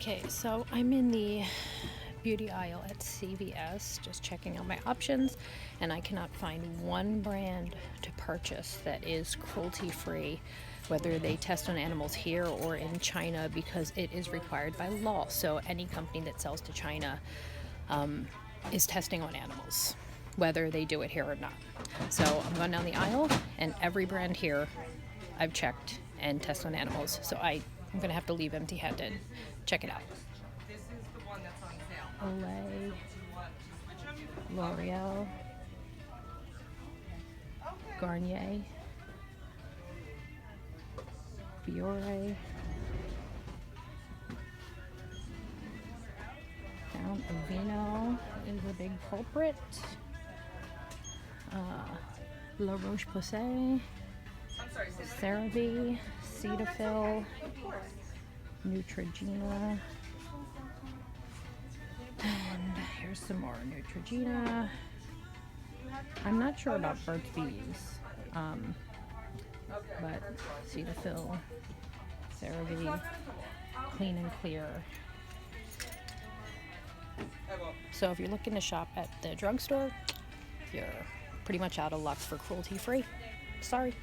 Okay, so I'm in the beauty aisle at CVS just checking out my options, and I cannot find one brand to purchase that is cruelty free, whether they test on animals here or in China, because it is required by law. So any company that sells to China is testing on animals, whether they do it here or not. So I'm going down the aisle, and every brand here I've checked and test on animals. So I'm going to have to leave empty-handed. Check it out. This is the one that's on sale. Olay, L'Oreal, Garnier, Fiore, Count Avino is a big culprit. La Roche-Posay, CeraVe, Cetaphil, Neutrogena, and here's some more Neutrogena. I'm not sure about Burt's Bees, but Cetaphil, CeraVe, Clean and Clear. So if you're looking to shop at the drugstore, you're pretty much out of luck for cruelty-free. Sorry.